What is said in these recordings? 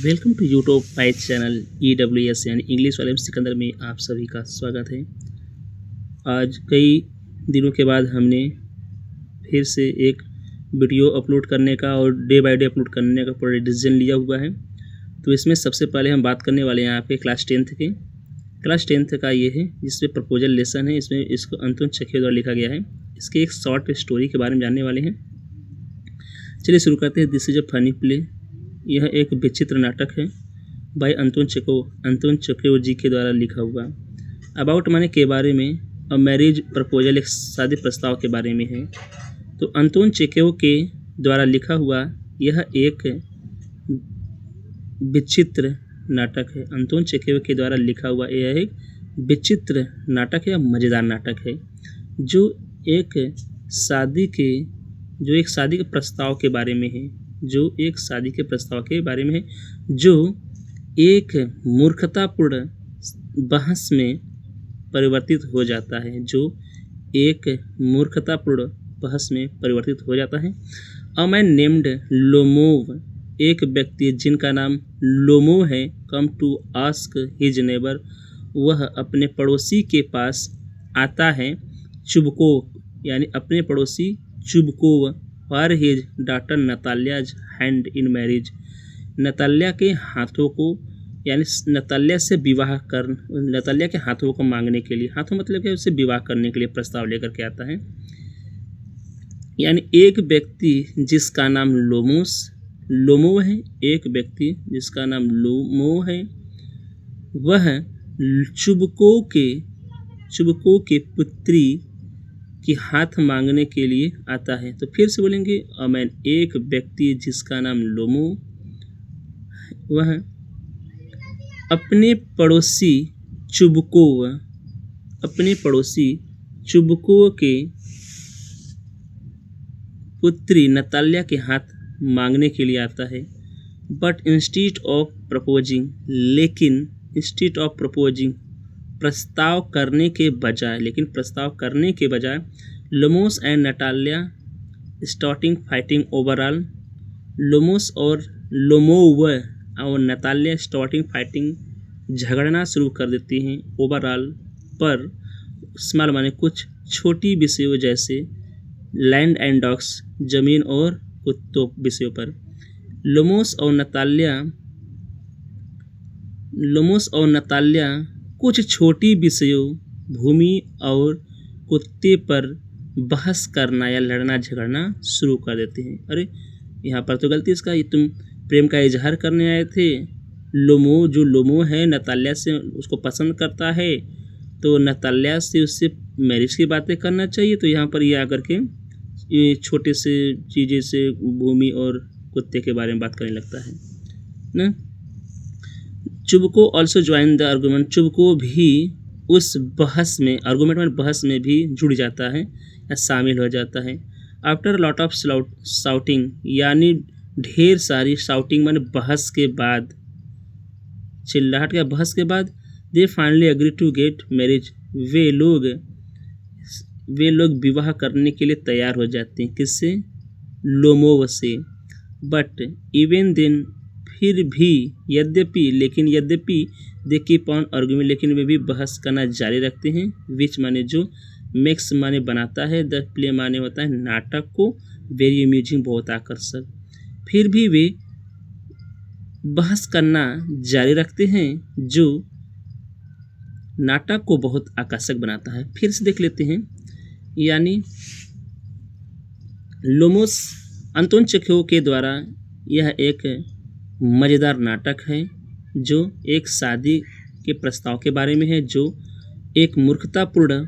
Welcome to YouTube my channel EWS यानी English वाले सिकंदर में आप सभी का स्वागत है। आज कई दिनों के बाद हमने फिर से एक वीडियो अपलोड करने का और डे बाय डे अपलोड करने का पूरा डिसीजन लिया हुआ है। तो इसमें सबसे पहले हम बात करने वाले हैं आपके क्लास 10th का ये है जिसमें प्रपोजल लेसन है। इसमें इसको अंतुन चकिया द्वारा लिखा गया है। इसके एक शॉर्ट स्टोरी के बारे में जानने वाले हैं। चलिए शुरू करते हैं। This is a funny play. यह एक विचित्र नाटक है बाय अंतोन चेकोव जी के द्वारा लिखा हुआ। अबाउट माने के बारे में, अ मैरिज प्रपोजल एक शादी प्रस्ताव के बारे में है। तो अंतोन चेकोव के द्वारा लिखा हुआ यह एक विचित्र नाटक है। अंतोन चेकोव के द्वारा लिखा हुआ यह एक विचित्र नाटक है, मज़ेदार नाटक है जो एक शादी के प्रस्ताव के बारे में है, जो एक मूर्खतापूर्ण बहस में परिवर्तित हो जाता है। अ मैन नेम्ड लोमोव, एक व्यक्ति जिनका नाम लोमोव है, come to ask his neighbour, वह अपने पड़ोसी के पास आता है, चुबकोव यानी अपने पड़ोसी Chubukov, for his daughter Natalia's hand in marriage, Natalia के हाथों को यानी नतालिया के हाथों को मांगने के लिए, हाथों मतलब क्या, उससे विवाह करने के लिए प्रस्ताव लेकर के आता है। यानी एक व्यक्ति जिसका नाम लोमोव है, वह चुबको के पुत्री की हाथ मांगने के लिए आता है। तो फिर से बोलेंगे, अमैन एक व्यक्ति जिसका नाम लोमोव, वह अपने पड़ोसी चुबको के पुत्री नतालिया के हाथ मांगने के लिए आता है। बट इंस्टीड ऑफ प्रपोजिंग प्रस्ताव करने के बजाय Lomov and Natalia starting fighting overall, Lomov और लोमोव और नतालिया स्टार्टिंग फाइटिंग झगड़ना शुरू कर देती हैं, ओवरऑल पर, स्मॉल माने कुछ, छोटी विषयों जैसे लैंड एंड डॉग्स जमीन और कुत्तों विषयों पर। लोमोस और नतालिया कुछ छोटी विषयों भूमि और कुत्ते पर बहस करना या लड़ना झगड़ना शुरू कर देते हैं। अरे यहाँ पर तो गलती इसका, ये तुम प्रेम का इजहार करने आए थे। लोमो है नतालिया से उसको पसंद करता है, तो नतालिया से उससे मैरिज की बातें करना चाहिए। तो यहाँ पर ये आकर के ये छोटे से चीज़ें से भूमि और कुत्ते के बारे में बात करने लगता है ना। चुबको ऑल्सो ज्वाइन द आर्गूमेंट, चुबको भी उस बहस में भी जुड़ जाता है या शामिल हो जाता है। आफ्टर लॉट ऑफ शाउटिंग यानी ढेर सारी शाउटिंग माने बहस के बाद, चिल्लाहट का बहस के बाद, they finally agree to get marriage, वे लोग विवाह करने के लिए तैयार हो जाते हैं। किससे? लोमोव से। बट इवन देन, फिर भी, यद्यपि दे कीप ऑन आर्ग्यूइंग, लेकिन वे भी बहस करना जारी रखते हैं। विच माने जो, मेक्स माने बनाता है, द प्ले माने होता है नाटक को, वेरी अम्यूजिंग बहुत आकर्षक। फिर भी वे बहस करना जारी रखते हैं जो नाटक को बहुत आकर्षक बनाता है। फिर से देख लेते हैं। यानी लोमोस अंतोन चेकोव के द्वारा यह एक मज़ेदार नाटक है जो एक शादी के प्रस्ताव के बारे में है, जो एक मूर्खतापूर्ण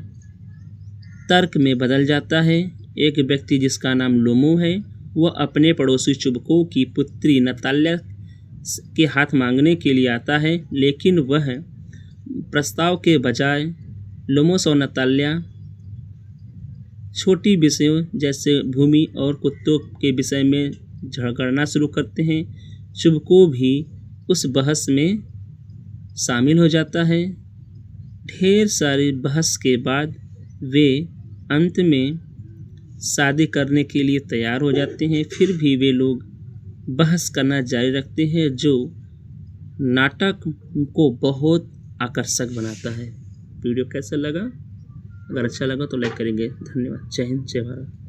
तर्क में बदल जाता है। एक व्यक्ति जिसका नाम लोमोव है, वह अपने पड़ोसी चुबको की पुत्री नतालिया के हाथ मांगने के लिए आता है, लेकिन वह प्रस्ताव के बजाय लोमोस और नतालिया छोटी विषयों जैसे भूमि और कुत्तों के विषय में झगड़ना शुरू करते हैं। चुबको भी उस बहस में शामिल हो जाता है। ढेर सारी बहस के बाद वे अंत में शादी करने के लिए तैयार हो जाते हैं। फिर भी वे लोग बहस करना जारी रखते हैं जो नाटक को बहुत आकर्षक बनाता है। वीडियो कैसा लगा? अगर अच्छा लगा तो लाइक करेंगे। धन्यवाद। जय हिंद, जय भारत।